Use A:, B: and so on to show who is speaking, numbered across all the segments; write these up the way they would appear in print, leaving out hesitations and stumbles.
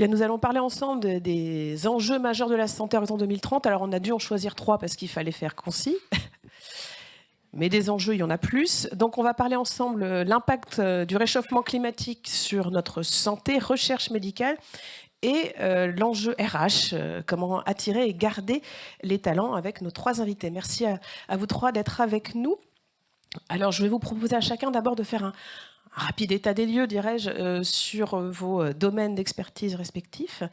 A: Bien, nous allons parler ensemble des enjeux majeurs de la santé à horizon 2030. Alors, on a dû en choisir 3 parce qu'il fallait faire concis. Mais des enjeux, il y en a plus. Donc, on va parler ensemble l'impact du réchauffement climatique sur notre santé, recherche médicale et l'enjeu RH, comment attirer et garder les talents avec nos 3 invités. Merci à vous 3 d'être avec nous. Alors, je vais vous proposer à chacun d'abord de faire un rapide état des lieux, dirais-je, sur vos domaines d'expertise respectifs.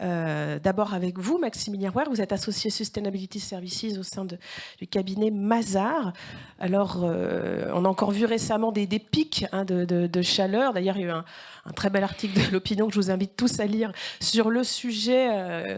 A: D'abord avec vous, Maximilien Rouer, vous êtes associé Sustainability Services au sein du cabinet Mazars. Alors, on a encore vu récemment des pics de chaleur. D'ailleurs, il y a eu un très bel article de l'Opinion que je vous invite tous à lire sur le sujet.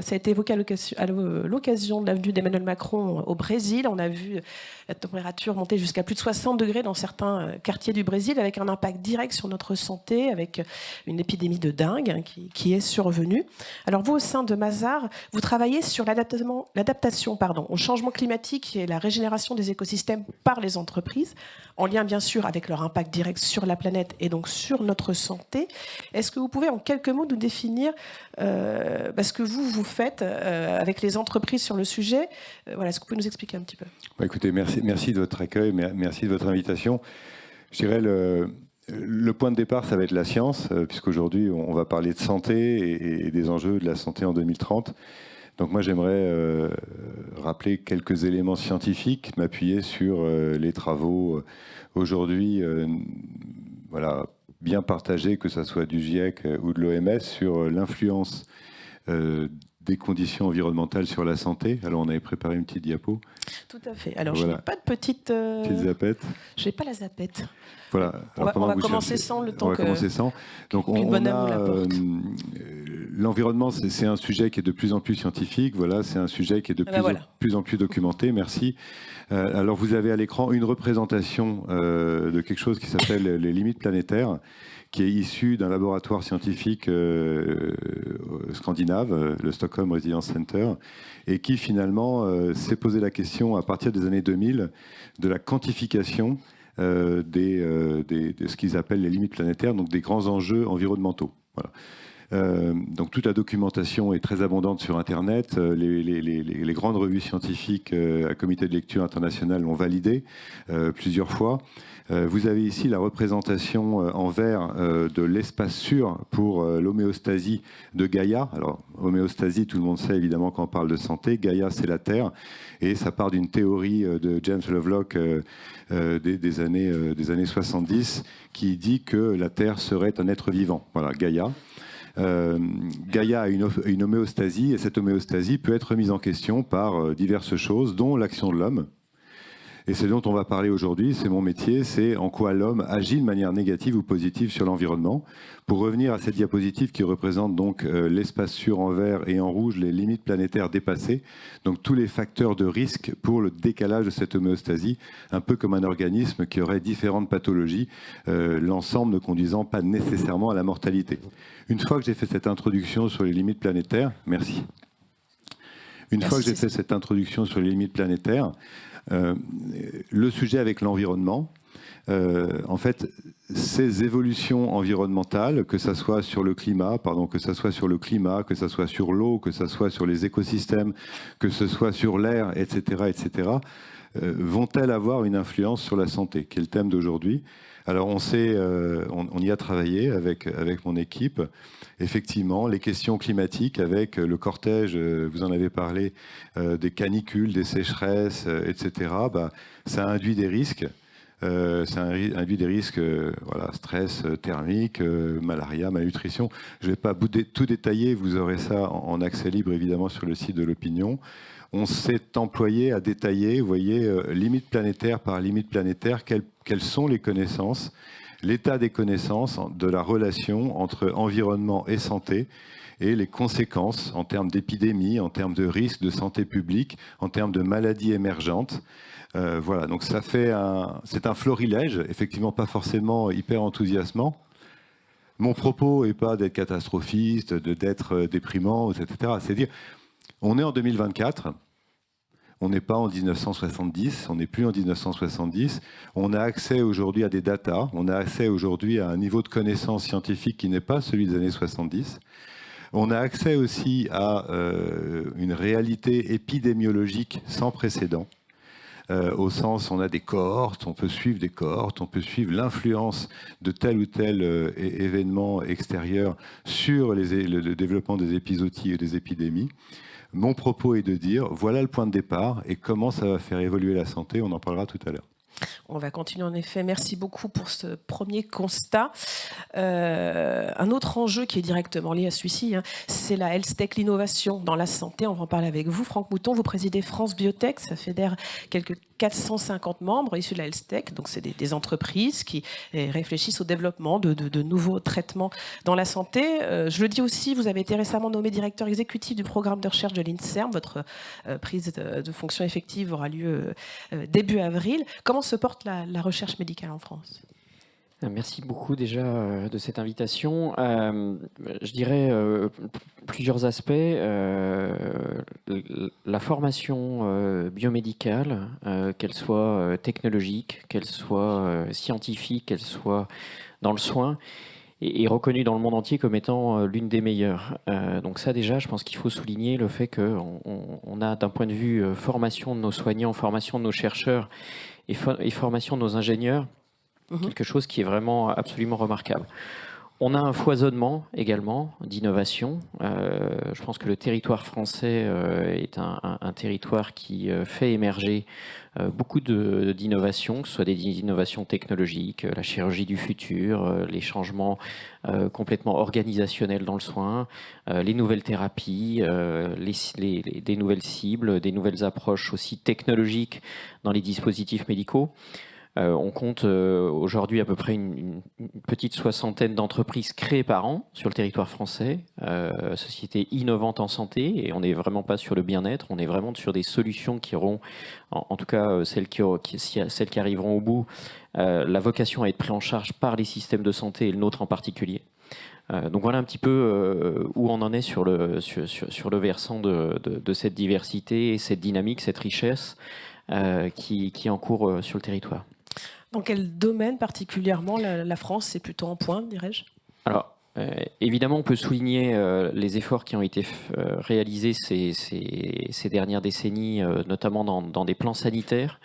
A: Ça a été évoqué à l'occasion de l'avenue d'Emmanuel Macron au Brésil. On a vu la température monter jusqu'à plus de 60 degrés dans certains quartiers du Brésil, avec un impact direct sur notre santé, avec une épidémie de dengue qui est survenue. Alors vous, au sein de Mazars, vous travaillez sur l'adaptation au changement climatique et la régénération des écosystèmes par les entreprises, en lien bien sûr avec leur impact direct sur la planète et donc sur notre santé. Est-ce que vous pouvez en quelques mots nous définir ce que vous faites avec les entreprises sur le sujet? Voilà, est-ce que vous pouvez nous expliquer un petit peu?
B: Écoutez, merci de votre accueil, merci de votre invitation. Je dirais le point de départ, ça va être la science, puisqu'aujourd'hui, on va parler de santé et des enjeux de la santé en 2030. Donc moi, j'aimerais rappeler quelques éléments scientifiques, m'appuyer sur les travaux aujourd'hui bien partagés, que ce soit du GIEC ou de l'OMS, sur l'influence des conditions environnementales sur la santé. Alors, on avait préparé une petite diapo.
A: Tout à fait. Alors, voilà. Je n'ai pas de petite
B: zapette.
A: Je n'ai pas la zapette.
B: Voilà.
A: Alors, on va commencer sans le temps
B: on va commencer sans. Donc, on a l'environnement, c'est un sujet qui est de plus en plus scientifique. Voilà, c'est un sujet qui est de plus en plus documenté. Merci. Alors, vous avez à l'écran une représentation de quelque chose qui s'appelle les limites planétaires, qui est issu d'un laboratoire scientifique scandinave, le Stockholm Resilience Center, et qui finalement s'est posé la question à partir des années 2000 de la quantification de ce qu'ils appellent les limites planétaires, donc des grands enjeux environnementaux. Voilà. Donc toute la documentation est très abondante sur Internet. Les grandes revues scientifiques à comité de lecture international l'ont validé plusieurs fois. Vous avez ici la représentation en vert de l'espace sûr pour l'homéostasie de Gaïa. Alors, homéostasie, tout le monde sait évidemment quand on parle de santé. Gaïa, c'est la Terre. Et ça part d'une théorie de James Lovelock des années 70 qui dit que la Terre serait un être vivant. Voilà, Gaïa. Gaïa a une homéostasie et cette homéostasie peut être remise en question par diverses choses, dont l'action de l'homme. Et c'est dont on va parler aujourd'hui, c'est mon métier, c'est en quoi l'homme agit de manière négative ou positive sur l'environnement. Pour revenir à cette diapositive qui représente donc l'espace sûr en vert et en rouge, les limites planétaires dépassées, donc tous les facteurs de risque pour le décalage de cette homéostasie, un peu comme un organisme qui aurait différentes pathologies, l'ensemble ne conduisant pas nécessairement à la mortalité. Une fois que j'ai fait cette introduction sur les limites planétaires, merci. Une fois que j'ai fait cette introduction sur les limites planétaires, le sujet avec l'environnement, en fait, ces évolutions environnementales, que ce soit sur le climat, que ce soit sur l'eau, que ce soit sur les écosystèmes, que ce soit sur l'air, etc., vont-elles avoir une influence sur la santé, qui est le thème d'aujourd'hui. Alors on y a travaillé avec mon équipe. Effectivement, les questions climatiques avec le cortège, vous en avez parlé, des canicules, des sécheresses, etc., ça induit des risques. Induit des risques, stress thermique, malaria, malnutrition. Je ne vais pas tout détailler, vous aurez ça en accès libre évidemment sur le site de l'Opinion. On s'est employé à détailler, vous voyez, limite planétaire par limite planétaire, quelles sont les connaissances, l'état des connaissances de la relation entre environnement et santé et les conséquences en termes d'épidémie, en termes de risques de santé publique, en termes de maladies émergentes. Voilà, donc c'est un florilège, effectivement pas forcément hyper enthousiasmant. Mon propos n'est pas d'être catastrophiste, d'être déprimant, etc. C'est dire, on est en 2024, on n'est pas en 1970, on n'est plus en 1970. On a accès aujourd'hui à des datas, on a accès aujourd'hui à un niveau de connaissance scientifique qui n'est pas celui des années 70. On a accès aussi à une réalité épidémiologique sans précédent. Au sens, on a des cohortes, on peut suivre des cohortes, on peut suivre l'influence de tel ou tel événement extérieur sur le développement des épizooties et des épidémies. Mon propos est de dire, voilà le point de départ et comment ça va faire évoluer la santé, on en parlera tout à l'heure.
A: On va continuer en effet. Merci beaucoup pour ce premier constat. Un autre enjeu qui est directement lié à celui-ci, c'est la health tech, l'innovation dans la santé. On va en parler avec vous. Franck Mouton, vous présidez France Biotech. Ça fédère quelques 450 membres issus de la health tech. Donc, c'est des entreprises qui réfléchissent au développement de nouveaux traitements dans la santé. Je le dis aussi, vous avez été récemment nommé directeur exécutif du programme de recherche de l'INSERM. Votre prise de fonction effective aura lieu début avril. Comment se porte la recherche médicale en France ?
C: Merci beaucoup déjà de cette invitation. Je dirais plusieurs aspects. La formation biomédicale, qu'elle soit technologique, qu'elle soit scientifique, qu'elle soit dans le soin, est reconnue dans le monde entier comme étant l'une des meilleures. Donc ça déjà, je pense qu'il faut souligner le fait qu'on a d'un point de vue formation de nos soignants, formation de nos chercheurs et formation de nos ingénieurs, quelque chose qui est vraiment absolument remarquable. On a un foisonnement également d'innovation. Je pense que le territoire français est un territoire qui fait émerger beaucoup d'innovations, que ce soit des innovations technologiques, la chirurgie du futur, les changements complètement organisationnels dans le soin, les nouvelles thérapies, des nouvelles cibles, des nouvelles approches aussi technologiques dans les dispositifs médicaux. On compte aujourd'hui à peu près une petite soixantaine d'entreprises créées par an sur le territoire français, sociétés innovantes en santé, et on n'est vraiment pas sur le bien-être, on est vraiment sur des solutions qui auront, en tout cas celles qui arriveront au bout, la vocation à être prises en charge par les systèmes de santé et le nôtre en particulier. Donc voilà un petit peu où on en est sur le versant de cette diversité et cette dynamique, cette richesse qui est en cours sur le territoire.
A: Dans quel domaine particulièrement la France est plutôt en pointe, dirais-je ?
C: Alors, évidemment, on peut souligner les efforts qui ont été réalisés ces dernières décennies, notamment dans des plans sanitaires.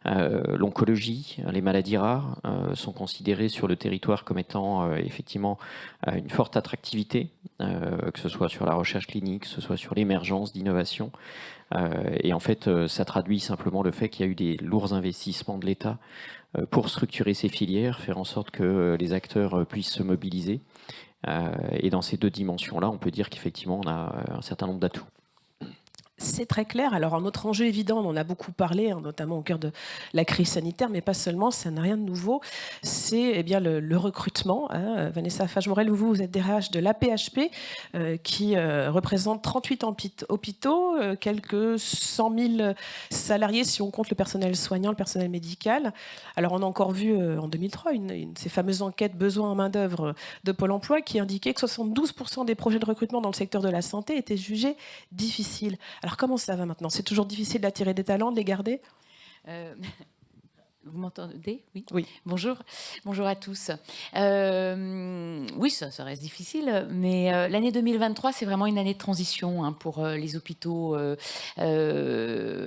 C: L'oncologie, les maladies rares sont considérées sur le territoire comme étant effectivement une forte attractivité, que ce soit sur la recherche clinique, que ce soit sur l'émergence d'innovation. Et en fait, ça traduit simplement le fait qu'il y a eu des lourds investissements de l'État pour structurer ces filières, faire en sorte que les acteurs puissent se mobiliser. Et dans ces deux dimensions-là, on peut dire qu'effectivement, on a un certain nombre d'atouts.
A: C'est très clair. Alors, un autre enjeu évident, on en a beaucoup parlé, notamment au cœur de la crise sanitaire, mais pas seulement, ça n'a rien de nouveau, c'est le recrutement. Vanessa Fage-Morel, vous êtes DRH de l'AP-HP, qui représente 38 hôpitaux, quelques 100 000 salariés, si on compte le personnel soignant, le personnel médical. Alors, on a encore vu en 2003 ces fameuses enquêtes besoins en main-d'œuvre de Pôle emploi qui indiquaient que 72% des projets de recrutement dans le secteur de la santé étaient jugés difficiles. Alors comment ça va maintenant ? C'est toujours difficile d'attirer des talents, de les garder ?
D: Vous m'entendez ? Oui.
A: Oui.
D: Bonjour à tous. Oui, ça reste difficile, mais l'année 2023, c'est vraiment une année de transition pour les hôpitaux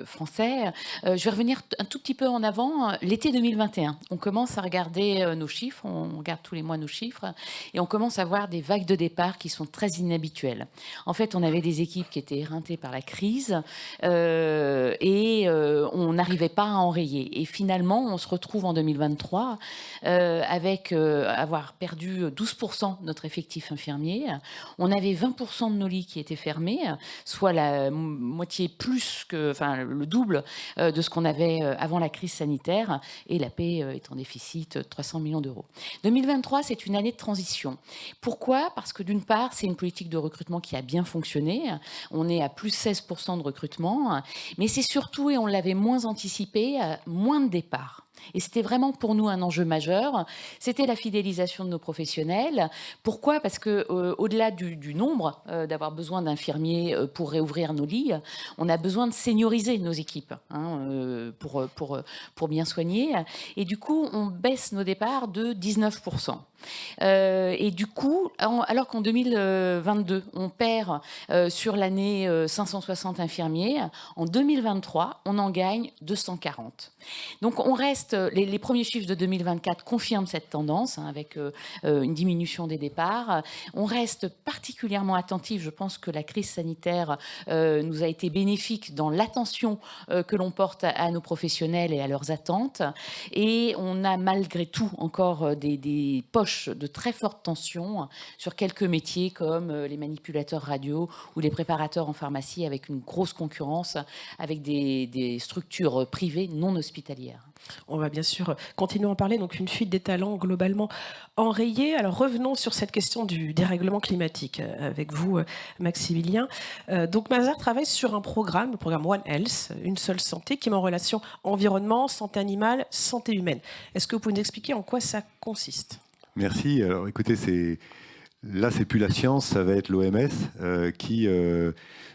D: français. Je vais revenir un tout petit peu en avant. L'été 2021, on commence à regarder nos chiffres, on regarde tous les mois nos chiffres, et on commence à voir des vagues de départ qui sont très inhabituelles. En fait, on avait des équipes qui étaient éreintées par la crise et on n'arrivait pas à enrayer. Et finalement, on se retrouve en 2023 avec avoir perdu 12% de notre effectif infirmier. On avait 20% de nos lits qui étaient fermés, soit la moitié plus que, enfin le double de ce qu'on avait avant la crise sanitaire, et la paix est en déficit de 300 millions d'euros. 2023, c'est une année de transition. Pourquoi ? Parce que d'une part, c'est une politique de recrutement qui a bien fonctionné. On est à plus 16% de recrutement, mais c'est surtout, et on l'avait moins anticipé, moins de départs. Et c'était vraiment pour nous un enjeu majeur. C'était la fidélisation de nos professionnels. Pourquoi ? Parce que au-delà du nombre, d'avoir besoin d'infirmiers pour réouvrir nos lits, on a besoin de senioriser nos équipes pour bien soigner. Et du coup, on baisse nos départs de 19%. Et du coup, alors qu'en 2022, on perd sur l'année 560 infirmiers, en 2023, on en gagne 240. Donc on reste, les premiers chiffres de 2024 confirment cette tendance, avec une diminution des départs. On reste particulièrement attentif, je pense que la crise sanitaire nous a été bénéfique dans l'attention que l'on porte à nos professionnels et à leurs attentes. Et on a malgré tout encore des poches de très forte tension sur quelques métiers comme les manipulateurs radio ou les préparateurs en pharmacie, avec une grosse concurrence avec des structures privées non hospitalières.
A: On va bien sûr continuer à en parler. Donc une fuite des talents globalement enrayée. Alors revenons sur cette question du dérèglement climatique avec vous, Maximilien. Donc Mazars travaille sur un programme, le programme One Health, une seule santé, qui met en relation environnement, santé animale, santé humaine. Est-ce que vous pouvez nous expliquer en quoi ça consiste ?
B: Merci. Alors écoutez, là, c'est plus la science, ça va être l'OMS qui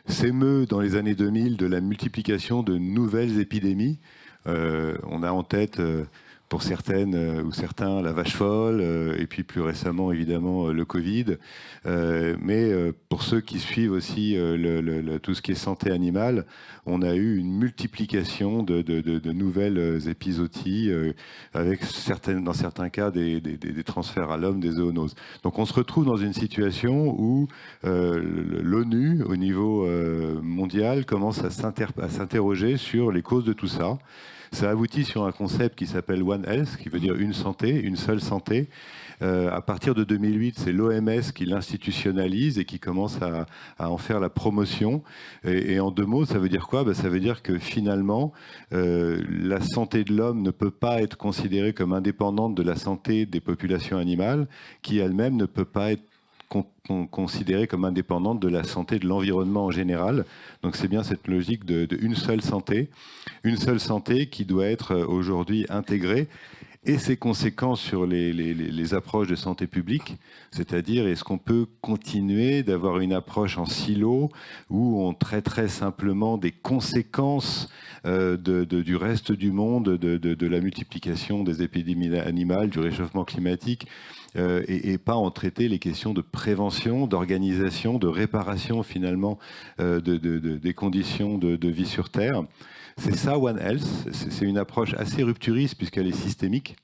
B: s'émeut dans les années 2000 de la multiplication de nouvelles épidémies. On a en tête, pour certaines ou certains, la vache folle, et puis plus récemment, évidemment, le Covid. Mais pour ceux qui suivent aussi tout ce qui est santé animale, on a eu une multiplication de nouvelles épizooties, avec dans certains cas des transferts à l'homme, des zoonoses. Donc on se retrouve dans une situation où l'ONU, au niveau mondial, commence à s'interroger sur les causes de tout ça. Ça aboutit sur un concept qui s'appelle One Health, qui veut dire une santé, une seule santé. À partir de 2008, c'est l'OMS qui l'institutionnalise et qui commence à en faire la promotion. Et en deux mots, ça veut dire quoi ? Ça veut dire que finalement, la santé de l'homme ne peut pas être considérée comme indépendante de la santé des populations animales, qui elle-même ne peut pas être considérée comme indépendante de la santé de l'environnement en général. Donc c'est bien cette logique de une seule santé qui doit être aujourd'hui intégrée, et ses conséquences sur les approches de santé publique, c'est-à-dire est-ce qu'on peut continuer d'avoir une approche en silo où on traiterait simplement des conséquences du reste du monde, de la multiplication des épidémies animales, du réchauffement climatique, et pas en traiter les questions de prévention, d'organisation, de réparation finalement des conditions de vie sur Terre. C'est ça One Health, c'est une approche assez rupturiste puisqu'elle est systémique.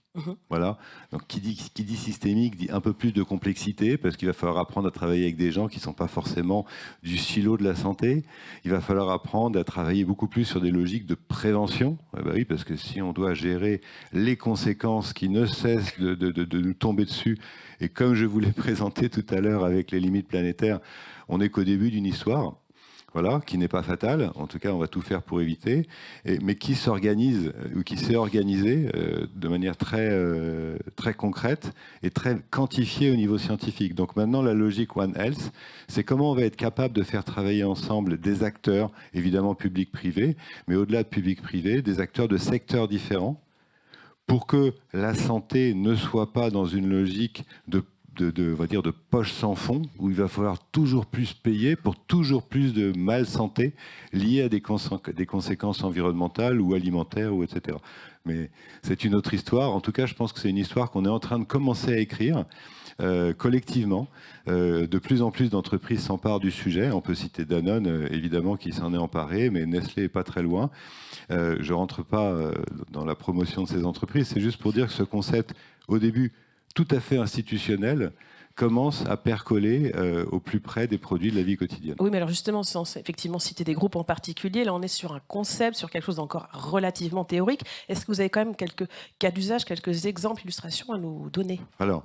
B: Voilà. Donc qui dit systémique dit un peu plus de complexité, parce qu'il va falloir apprendre à travailler avec des gens qui ne sont pas forcément du silo de la santé. Il va falloir apprendre à travailler beaucoup plus sur des logiques de prévention. Oui, parce que si on doit gérer les conséquences qui ne cessent de nous tomber dessus, et comme je vous l'ai présenté tout à l'heure avec les limites planétaires, on n'est qu'au début d'une histoire. Voilà, qui n'est pas fatale, en tout cas on va tout faire pour éviter, mais qui s'organise ou qui s'est organisé de manière très concrète et très quantifiée au niveau scientifique. Donc maintenant la logique One Health, c'est comment on va être capable de faire travailler ensemble des acteurs, évidemment public-privé, mais au-delà de public-privé, des acteurs de secteurs différents, pour que la santé ne soit pas dans une logique on va dire de poche sans fond, où il va falloir toujours plus payer pour toujours plus de malsanté liées à des conséquences environnementales ou alimentaires, ou etc. Mais c'est une autre histoire. En tout cas, je pense que c'est une histoire qu'on est en train de commencer à écrire collectivement. De plus en plus d'entreprises s'emparent du sujet. On peut citer Danone, évidemment, qui s'en est emparé, mais Nestlé n'est pas très loin. Je ne rentre pas dans la promotion de ces entreprises. C'est juste pour dire que ce concept, au début, tout à fait institutionnel, commence à percoler au plus près des produits de la vie quotidienne.
A: Oui, mais alors justement, sans effectivement citer des groupes en particulier, là on est sur un concept, sur quelque chose d'encore relativement théorique. Est-ce que vous avez quand même quelques cas d'usage, quelques exemples, illustrations à nous donner ?
B: Alors,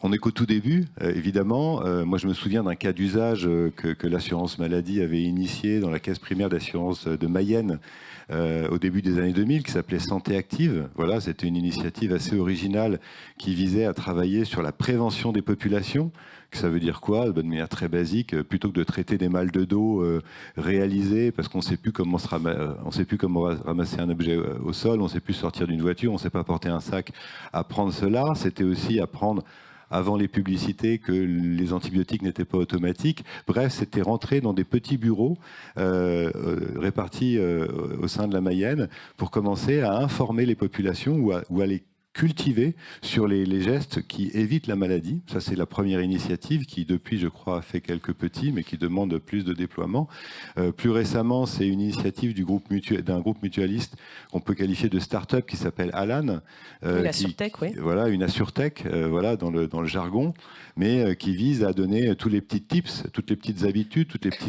B: on est qu'au tout début, évidemment. Moi, je me souviens d'un cas d'usage que l'assurance maladie avait initié dans la caisse primaire d'assurance de Mayenne au début des années 2000, qui s'appelait Santé Active. Voilà, c'était une initiative assez originale qui visait à travailler sur la prévention des populations, Ça veut dire quoi? De manière très basique, plutôt que de traiter des mal de dos réalisés, parce qu'on ne sait plus comment ramasser un objet au sol, on ne sait plus sortir d'une voiture, on ne sait pas porter un sac, apprendre cela, c'était aussi apprendre avant les publicités que les antibiotiques n'étaient pas automatiques. Bref, c'était rentrer dans des petits bureaux répartis au sein de la Mayenne pour commencer à informer les populations ou à les cultiver sur les gestes qui évitent la maladie. Ça, c'est la première initiative qui, depuis, je crois, a fait quelques petits, mais qui demande plus de déploiement. Plus récemment, c'est une initiative d'un groupe mutualiste qu'on peut qualifier de start-up qui s'appelle Alan.
A: Une Assurtech, oui.
B: Voilà, une Assurtech, voilà, dans le jargon, mais qui vise à donner tous les petits tips, toutes les petites habitudes,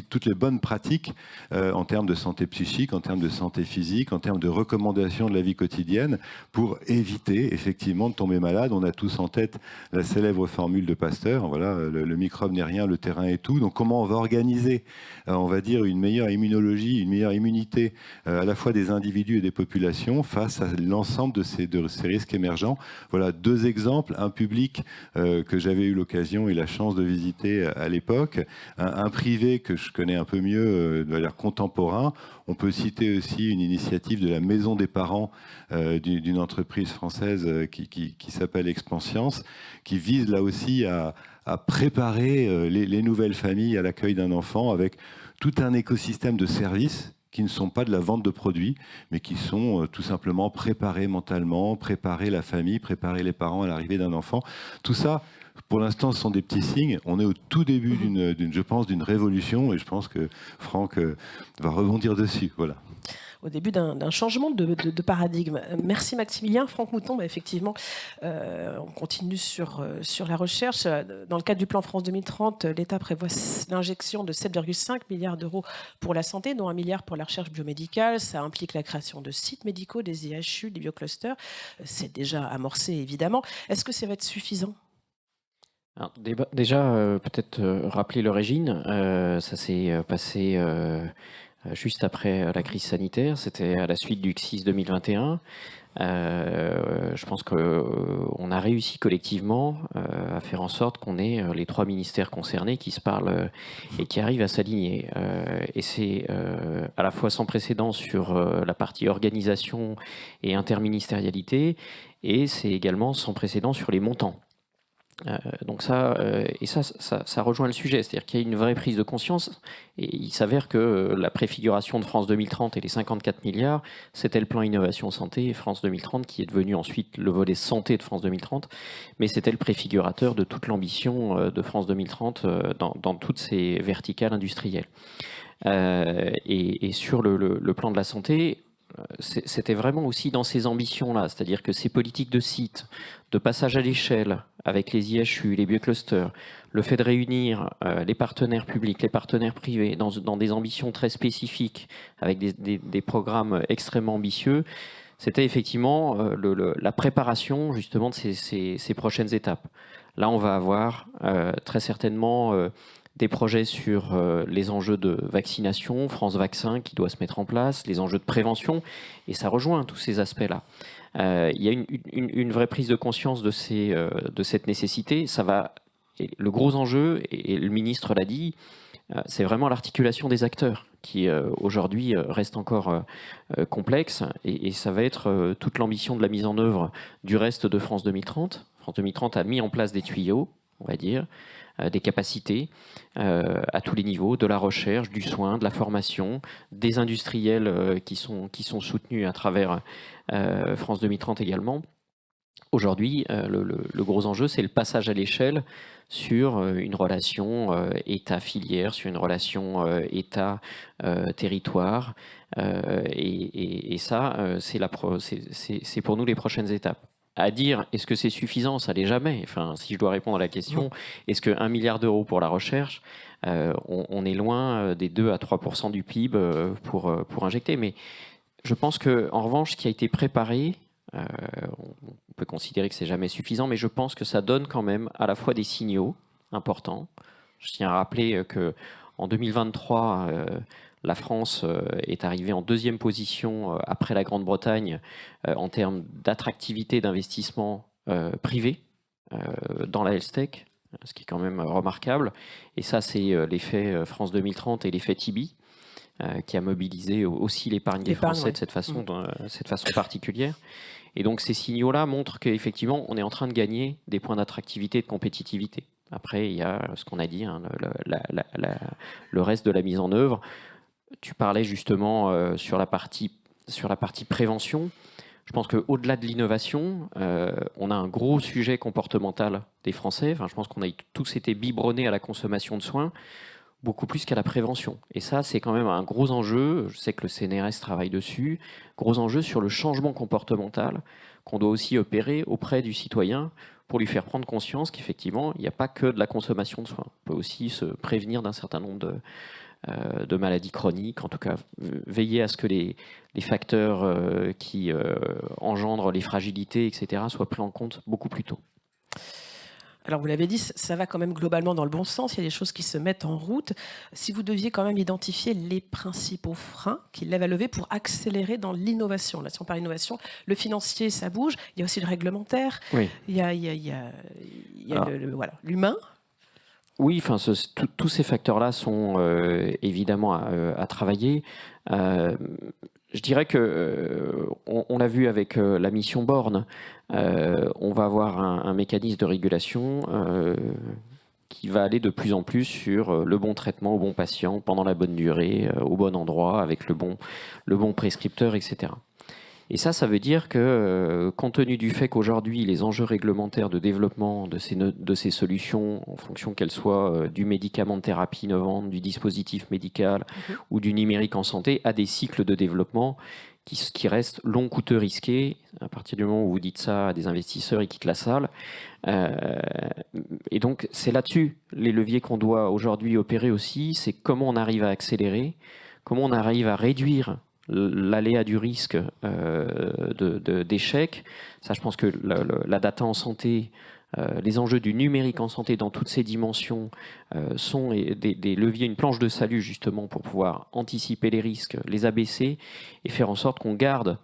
B: toutes les bonnes pratiques en termes de santé psychique, en termes de santé physique, en termes de recommandations de la vie quotidienne pour éviter effectivement de tomber malade. On a tous en tête la célèbre formule de Pasteur, voilà, le microbe n'est rien, le terrain est tout. Donc comment on va organiser, on va dire, une meilleure immunologie, une meilleure immunité à la fois des individus et des populations face à l'ensemble de ces risques émergents. Voilà 2 exemples, un public que j'avais eu l'occasion et la chance de visiter à l'époque, un privé que je connais un peu mieux, de l'air contemporain. On peut citer aussi une initiative de la Maison des parents d'une entreprise française qui s'appelle Expanscience, qui vise là aussi à préparer les nouvelles familles à l'accueil d'un enfant avec tout un écosystème de services qui ne sont pas de la vente de produits, mais qui sont tout simplement préparer mentalement, préparer la famille, préparer les parents à l'arrivée d'un enfant. Tout ça, pour l'instant, ce sont des petits signes. On est au tout début d'une révolution, et je pense que Franck va rebondir dessus. Voilà.
A: Au début d'un changement de paradigme. Merci Maximilien. Franck Mouton, effectivement, on continue sur la recherche. Dans le cadre du plan France 2030, l'État prévoit l'injection de 7,5 milliards d'euros pour la santé, dont 1 milliard pour la recherche biomédicale. Ça implique la création de sites médicaux, des IHU, des bioclusters. C'est déjà amorcé, évidemment. Est-ce que ça va être suffisant ?
C: Alors, déjà, peut-être rappeler l'origine. Ça s'est passé juste après la crise sanitaire. C'était à la suite du CSIS 2021. Je pense qu'on a réussi collectivement à faire en sorte qu'on ait les 3 ministères concernés qui se parlent et qui arrivent à s'aligner. Et c'est à la fois sans précédent sur la partie organisation et interministérialité, et c'est également sans précédent sur les montants. Donc ça rejoint le sujet, c'est-à-dire qu'il y a une vraie prise de conscience, et il s'avère que la préfiguration de France 2030 et les 54 milliards, c'était le plan Innovation Santé France 2030 qui est devenu ensuite le volet santé de France 2030, mais c'était le préfigurateur de toute l'ambition de France 2030 dans toutes ces verticales industrielles. Et sur le plan de la santé, c'était vraiment aussi dans ces ambitions-là, c'est-à-dire que ces politiques de sites, de passage à l'échelle avec les IHU, les bioclusters, le fait de réunir les partenaires publics, les partenaires privés dans des ambitions très spécifiques, avec des programmes extrêmement ambitieux, c'était effectivement la préparation justement de ces prochaines étapes. Là, on va avoir très certainement des projets sur les enjeux de vaccination, France Vaccin qui doit se mettre en place, les enjeux de prévention, et ça rejoint tous ces aspects-là. Il y a une vraie prise de conscience de cette nécessité. Le gros enjeu, et le ministre l'a dit, c'est vraiment l'articulation des acteurs qui aujourd'hui reste encore complexe, et ça va être toute l'ambition de la mise en œuvre du reste de France 2030. France 2030 a mis en place des tuyaux, on va dire, des capacités à tous les niveaux, de la recherche, du soin, de la formation, des industriels qui sont soutenus à travers France 2030 également. Aujourd'hui, le gros enjeu, c'est le passage à l'échelle sur une relation État-filière, sur une relation État-territoire. Et ça, c'est pour nous les prochaines étapes. À dire, est-ce que c'est suffisant? Ça l'est jamais. Enfin, si je dois répondre à la question, est-ce que 1 milliard d'euros pour la recherche, on est loin des 2 à 3% du PIB pour injecter. Mais je pense qu'en revanche, ce qui a été préparé, on peut considérer que c'est jamais suffisant, mais je pense que ça donne quand même à la fois des signaux importants. Je tiens à rappeler qu'en 2023, la France est arrivée en 2e position après la Grande-Bretagne en termes d'attractivité d'investissement privé dans la health tech. ce qui est quand même remarquable. Et ça, c'est l'effet France 2030 et l'effet Tibi, qui a mobilisé aussi l'épargne des Français de cette façon particulière. Et donc ces signaux-là montrent qu'effectivement, on est en train de gagner des points d'attractivité et de compétitivité. Après, il y a ce qu'on a dit, hein, le reste de la mise en œuvre. Tu parlais justement sur la partie prévention. Je pense qu'au-delà de l'innovation, on a un gros sujet comportemental des Français. Enfin, je pense qu'on a tous été biberonnés à la consommation de soins, beaucoup plus qu'à la prévention. Et ça, c'est quand même un gros enjeu. Je sais que le CNRS travaille dessus. Gros enjeu sur le changement comportemental qu'on doit aussi opérer auprès du citoyen pour lui faire prendre conscience qu'effectivement, il n'y a pas que de la consommation de soins. On peut aussi se prévenir d'un certain nombre de maladies chroniques, en tout cas veiller à ce que les facteurs qui engendrent les fragilités, etc., soient pris en compte beaucoup plus tôt.
A: Alors vous l'avez dit, ça va quand même globalement dans le bon sens, il y a des choses qui se mettent en route. Si vous deviez quand même identifier les principaux freins qu'il lève à lever pour accélérer dans l'innovation, là si on parle d'innovation, le financier ça bouge, il y a aussi le réglementaire,
C: oui.
A: il y a l'humain.
C: Oui, enfin, tous ces facteurs-là sont évidemment à travailler. Je dirais que on l'a vu avec la mission Borne, on va avoir un mécanisme de régulation qui va aller de plus en plus sur le bon traitement au bon patient, pendant la bonne durée, au bon endroit, avec le bon prescripteur, etc. Et ça veut dire que, compte tenu du fait qu'aujourd'hui, les enjeux réglementaires de développement de ces solutions, en fonction qu'elles soient du médicament de thérapie innovante, du dispositif médical ou du numérique en santé, a des cycles de développement qui restent longs, coûteux, risqués. À partir du moment où vous dites ça à des investisseurs, ils quittent la salle. Et donc, c'est là-dessus les leviers qu'on doit aujourd'hui opérer aussi, c'est comment on arrive à accélérer, comment on arrive à réduire l'aléa du risque d'échec. Ça, je pense que la data en santé, les enjeux du numérique en santé dans toutes ses dimensions sont des leviers, une planche de salut justement pour pouvoir anticiper les risques, les abaisser et faire en sorte qu'on garde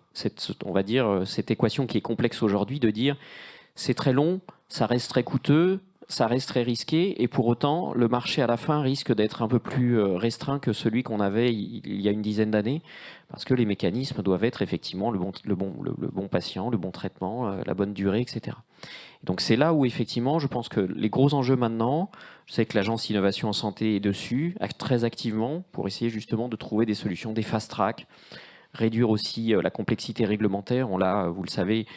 C: on va dire, cette équation qui est complexe aujourd'hui de dire c'est très long, ça reste très coûteux, ça reste très risqué et pour autant, le marché à la fin risque d'être un peu plus restreint que celui qu'on avait il y a une dizaine d'années parce que les mécanismes doivent être effectivement le bon patient, le bon traitement, la bonne durée, etc. Et donc c'est là où effectivement, je pense que les gros enjeux maintenant, je sais que l'agence Innovation en Santé est dessus, très activement, pour essayer justement de trouver des solutions, des fast-track, réduire aussi la complexité réglementaire. On a, vous le savez,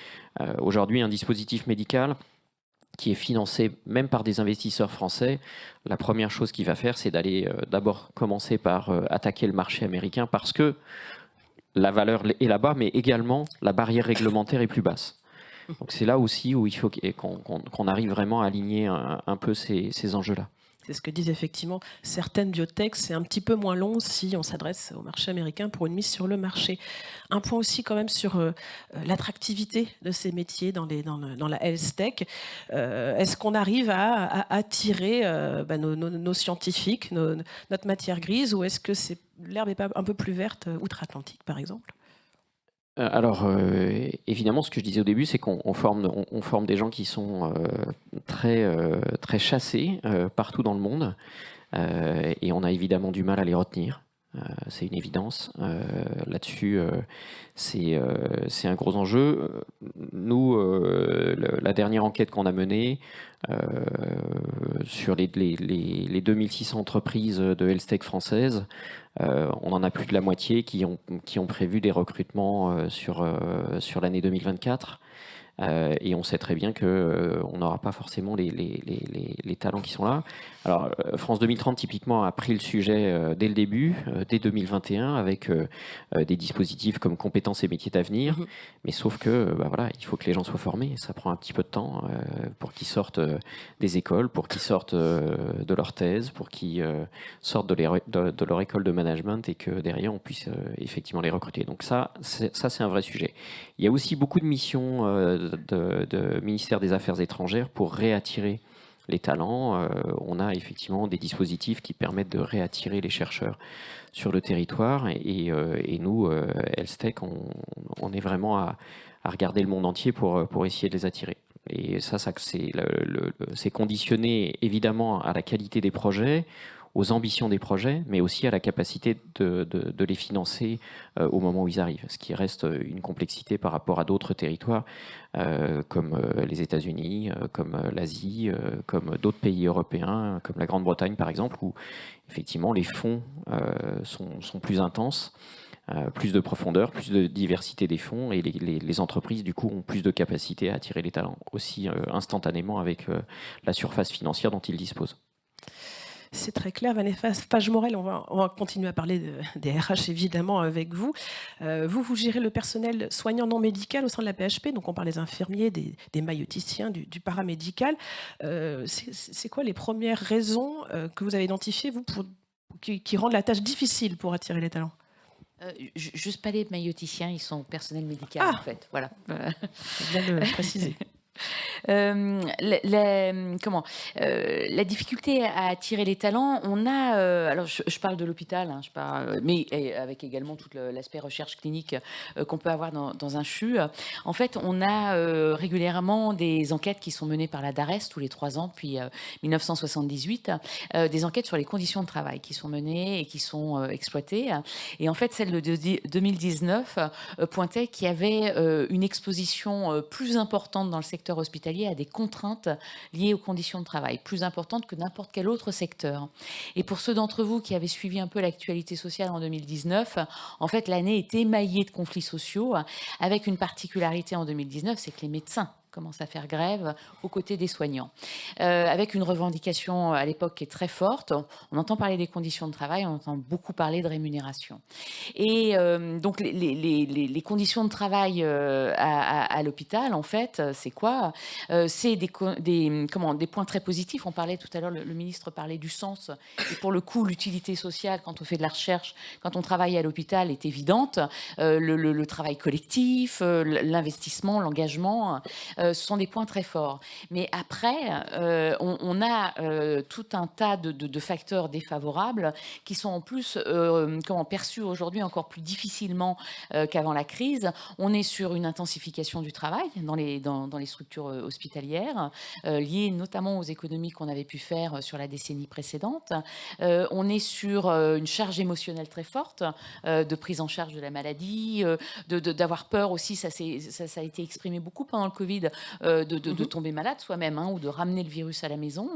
C: aujourd'hui un dispositif médical qui est financé même par des investisseurs français. La première chose qu'il va faire, c'est d'aller d'abord commencer par attaquer le marché américain parce que la valeur est là-bas, mais également la barrière réglementaire est plus basse. Donc c'est là aussi où il faut qu'on arrive vraiment à aligner un peu ces enjeux-là.
A: C'est ce que disent effectivement certaines biotech. C'est un petit peu moins long si on s'adresse au marché américain pour une mise sur le marché. Un point aussi quand même sur l'attractivité de ces métiers dans la health tech. Est-ce qu'on arrive à attirer nos scientifiques, notre matière grise, ou est-ce que l'herbe n'est pas un peu plus verte outre-Atlantique, par exemple ?
C: Alors, évidemment, ce que je disais au début, c'est qu'on forme des gens qui sont très chassés partout dans le monde, et on a évidemment du mal à les retenir. C'est une évidence. Là-dessus, c'est un gros enjeu. Nous, la dernière enquête qu'on a menée sur les 2600 entreprises de health tech françaises, on en a plus de la moitié qui ont prévu des recrutements sur l'année 2024. Et on sait très bien qu'on n'aura pas forcément les talents qui sont là. Alors, France 2030, typiquement, a pris le sujet dès le début, dès 2021, avec des dispositifs comme compétences et métiers d'avenir. Mais sauf que, voilà, il faut que les gens soient formés. Ça prend un petit peu de temps pour qu'ils sortent des écoles, pour qu'ils sortent de leur thèse, pour qu'ils sortent de leur école de management et que derrière, on puisse effectivement les recruter. Donc ça, c'est un vrai sujet. Il y a aussi beaucoup de missions de ministère des Affaires étrangères pour réattirer les talents. On a effectivement des dispositifs qui permettent de réattirer les chercheurs sur le territoire et nous, HealthTech, on est vraiment à regarder le monde entier pour essayer de les attirer. Et ça c'est conditionné évidemment à la qualité des projets, aux ambitions des projets, mais aussi à la capacité de les financer au moment où ils arrivent, ce qui reste une complexité par rapport à d'autres territoires comme les États-Unis, comme l'Asie, comme d'autres pays européens, comme la Grande-Bretagne par exemple, où effectivement les fonds sont plus intenses, plus de profondeur, plus de diversité des fonds, et les entreprises du coup ont plus de capacité à attirer les talents aussi instantanément avec la surface financière dont ils disposent.
A: C'est très clair. Vanessa Page-Morel, on va continuer à parler des RH évidemment avec vous. Vous gérez le personnel soignant non médical au sein de la PHP, donc on parle des infirmiers, des maïeuticiens, du paramédical. C'est quoi les premières raisons que vous avez identifiées, vous, qui rendent la tâche difficile pour attirer les talents?
D: Juste pas les maïeuticiens, ils sont personnel médical en fait. Voilà.
A: Bien le préciser.
D: La difficulté à attirer les talents, on a, alors je parle de l'hôpital, hein, mais avec également tout l'aspect recherche clinique qu'on peut avoir dans un CHU. En fait, on a régulièrement des enquêtes qui sont menées par la DARES tous les 3 ans depuis 1978, des enquêtes sur les conditions de travail qui sont menées et qui sont exploitées. Et en fait, celle de 2019 pointait qu'il y avait une exposition plus importante dans le secteur hospitalier à des contraintes liées aux conditions de travail, plus importantes que n'importe quel autre secteur. Et pour ceux d'entre vous qui avaient suivi un peu l'actualité sociale en 2019, en fait, l'année est émaillée de conflits sociaux, avec une particularité en 2019, c'est que les médecins commence à faire grève aux côtés des soignants, avec une revendication à l'époque qui est très forte. On entend parler des conditions de travail, on entend beaucoup parler de rémunération. Et donc les conditions de travail à l'hôpital, en fait, c'est quoi? C'est des points très positifs. On parlait tout à l'heure, le ministre parlait du sens. Et pour le coup, l'utilité sociale, quand on fait de la recherche, quand on travaille à l'hôpital, est évidente. Le travail collectif, l'investissement, l'engagement, ce sont des points très forts. Mais après, on a tout un tas de facteurs défavorables qui sont en plus perçus aujourd'hui encore plus difficilement qu'avant la crise. On est sur une intensification du travail dans les structures hospitalières, liées notamment aux économies qu'on avait pu faire sur la décennie précédente. On est sur une charge émotionnelle très forte de prise en charge de la maladie, d'avoir peur aussi, ça a été exprimé beaucoup pendant le Covid, de tomber malade soi-même, hein, ou de ramener le virus à la maison.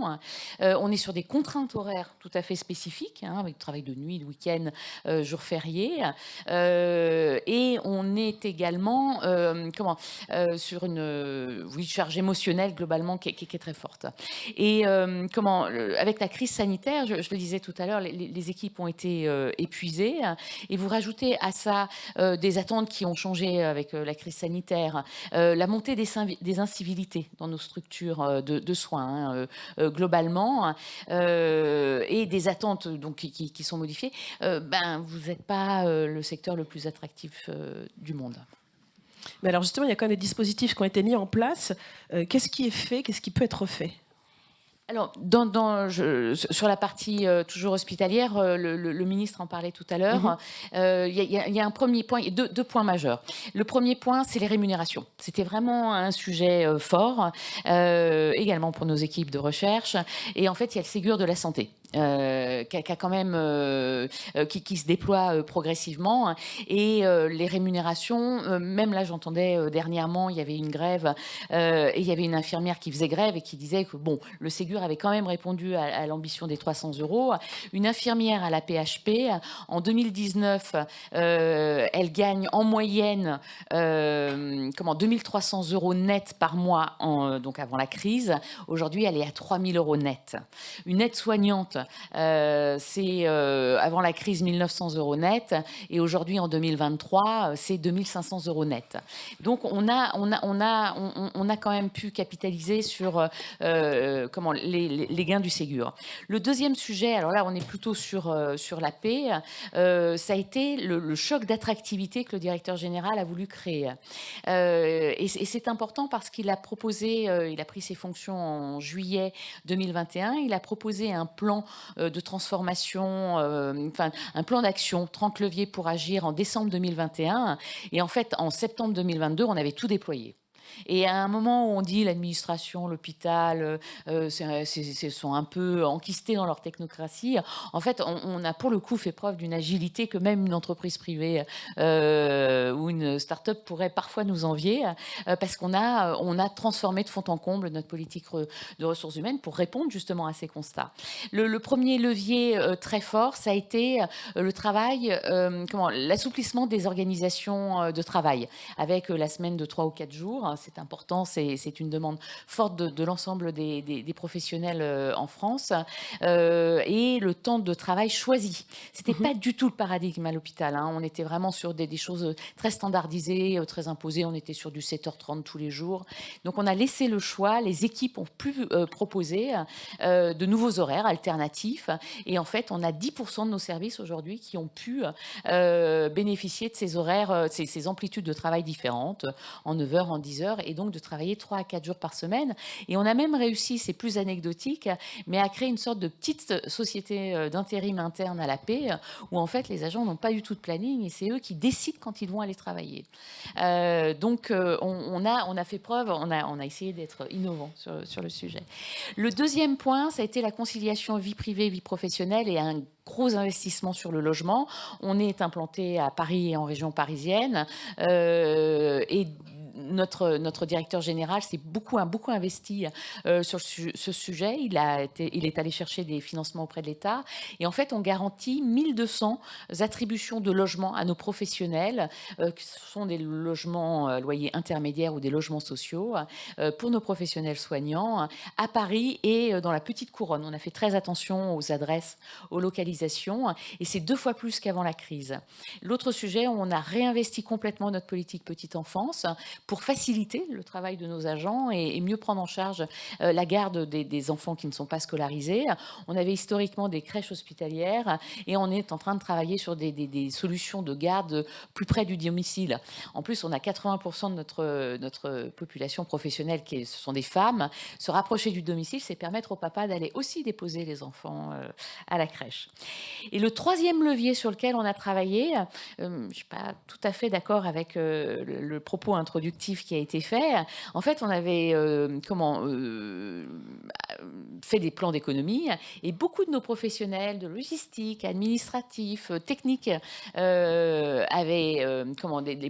D: On est sur des contraintes horaires tout à fait spécifiques, hein, avec travail de nuit, de week-end, jours fériés. Et on est également sur une charge émotionnelle globalement qui est très forte. Et avec la crise sanitaire, je le disais tout à l'heure, les équipes ont été épuisées. Et vous rajoutez à ça des attentes qui ont changé avec la crise sanitaire, la montée des incivilités dans nos structures de soins, globalement, et des attentes donc, qui sont modifiées. Vous n'êtes pas le secteur le plus attractif du monde.
A: Mais alors justement, il y a quand même des dispositifs qui ont été mis en place. Qu'est-ce qui est fait? Qu'est-ce qui peut être fait?
D: Alors, sur la partie toujours hospitalière, le ministre en parlait tout à l'heure, il y a un premier point, deux points majeurs. Le premier point, c'est les rémunérations. C'était vraiment un sujet fort, également pour nos équipes de recherche. Et en fait, il y a le Ségur de la santé. Qui se déploie progressivement, et les rémunérations, même là j'entendais dernièrement, il y avait une grève et il y avait une infirmière qui faisait grève et qui disait que bon, le Ségur avait quand même répondu à l'ambition des 300 €. Une infirmière à la PHP, en 2019, elle gagne en moyenne 2300 € net par mois, donc avant la crise. Aujourd'hui, elle est à 3000 € net. Une aide-soignante, c'est avant la crise 1900 € net, et aujourd'hui en 2023 c'est 2500 € net. Donc on a quand même pu capitaliser sur les gains du Ségur. Le deuxième sujet, alors là on est plutôt sur la paix, ça a été le choc d'attractivité que le directeur général a voulu créer, et c'est important parce qu'il a proposé, il a pris ses fonctions en juillet 2021, il a proposé un plan de transformation, un plan d'action, 30 leviers pour agir, en décembre 2021. Et en fait, en septembre 2022, on avait tout déployé. Et à un moment où on dit l'administration, l'hôpital sont un peu enquistés dans leur technocratie, en fait, on a pour le coup fait preuve d'une agilité que même une entreprise privée ou une start-up pourrait parfois nous envier, parce qu'on a transformé de fond en comble notre politique de ressources humaines pour répondre justement à ces constats. Le premier levier très fort, ça a été le travail, l'assouplissement des organisations de travail, avec la semaine de 3 ou 4 jours. C'est important, c'est une demande forte de l'ensemble des professionnels en France, et le temps de travail choisi. C'était pas du tout le paradigme à l'hôpital, hein. On était vraiment sur des choses très standardisées, très imposées. On était sur du 7h30 tous les jours. Donc on a laissé le choix. Les équipes ont pu proposer de nouveaux horaires alternatifs. Et en fait, on a 10% de nos services aujourd'hui qui ont pu bénéficier de ces horaires, ces amplitudes de travail différentes, en 9h, en 10h, et donc de travailler 3 à 4 jours par semaine. Et on a même réussi, c'est plus anecdotique, mais à créer une sorte de petite société d'intérim interne à la paix, où en fait les agents n'ont pas du tout de planning et c'est eux qui décident quand ils vont aller travailler. Donc on a fait preuve, on a essayé d'être innovant sur le sujet. Le deuxième point, ça a été la conciliation vie privée, vie professionnelle, et un gros investissement sur le logement. On est implanté à Paris et en région parisienne, et notre directeur général s'est beaucoup investi sur ce sujet. Il est allé chercher des financements auprès de l'État. Et en fait, on garantit 1200 attributions de logements à nos professionnels, qui sont des logements loyers intermédiaires ou des logements sociaux, pour nos professionnels soignants à Paris et dans la petite couronne. On a fait très attention aux adresses, aux localisations, et c'est 2 fois plus qu'avant la crise. L'autre sujet, on a réinvesti complètement notre politique petite enfance pour faciliter le travail de nos agents et mieux prendre en charge la garde des enfants qui ne sont pas scolarisés. On avait historiquement des crèches hospitalières et on est en train de travailler sur des solutions de garde plus près du domicile. En plus, on a 80% de notre population professionnelle ce sont des femmes. Se rapprocher du domicile, c'est permettre aux papas d'aller aussi déposer les enfants à la crèche. Et le troisième levier sur lequel on a travaillé, je ne suis pas tout à fait d'accord avec le propos introductif qui a été fait. En fait, on avait fait des plans d'économie et beaucoup de nos professionnels de logistique, administratifs, techniques, les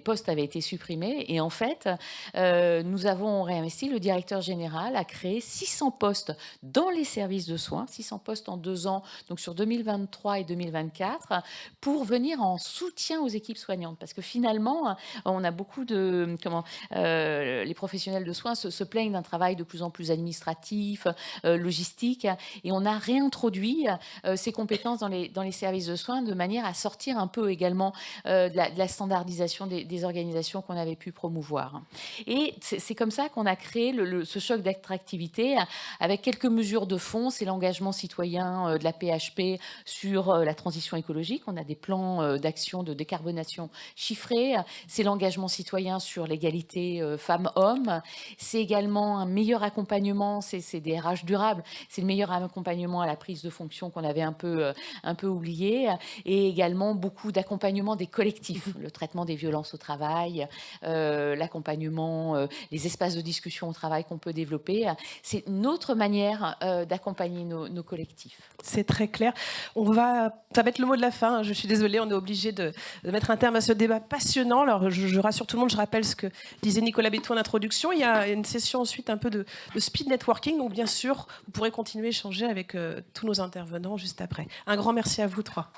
D: postes avaient été supprimés. Et en fait, nous avons réinvesti. Le directeur général a créé 600 postes dans les services de soins, 600 postes en 2 ans, donc sur 2023 et 2024, pour venir en soutien aux équipes soignantes. Parce que finalement, on a beaucoup de... les professionnels de soins se plaignent d'un travail de plus en plus administratif, logistique, et on a réintroduit ces compétences dans les services de soins de manière à sortir un peu également de la standardisation des organisations qu'on avait pu promouvoir. Et c'est comme ça qu'on a créé ce choc d'attractivité avec quelques mesures de fond. C'est l'engagement citoyen de la PHP sur la transition écologique. On a des plans d'action de décarbonation chiffrés. C'est l'engagement citoyen sur l'égalité femmes-hommes. C'est également un meilleur accompagnement, c'est des RH durables. C'est le meilleur accompagnement à la prise de fonction qu'on avait un peu oublié. Et également beaucoup d'accompagnement des collectifs, le traitement des violences au travail, l'accompagnement, les espaces de discussion au travail qu'on peut développer. C'est une autre manière d'accompagner nos collectifs.
A: C'est très clair. Ça va être le mot de la fin. Je suis désolée, on est obligé de mettre un terme à ce débat passionnant. Alors, je rassure tout le monde, je rappelle ce que disait Nicolas Bétou en introduction. Il y a une session ensuite un peu de speed networking. Donc, bien sûr, vous pourrez continuer à échanger avec tous nos intervenants juste après. Un grand merci à vous 3.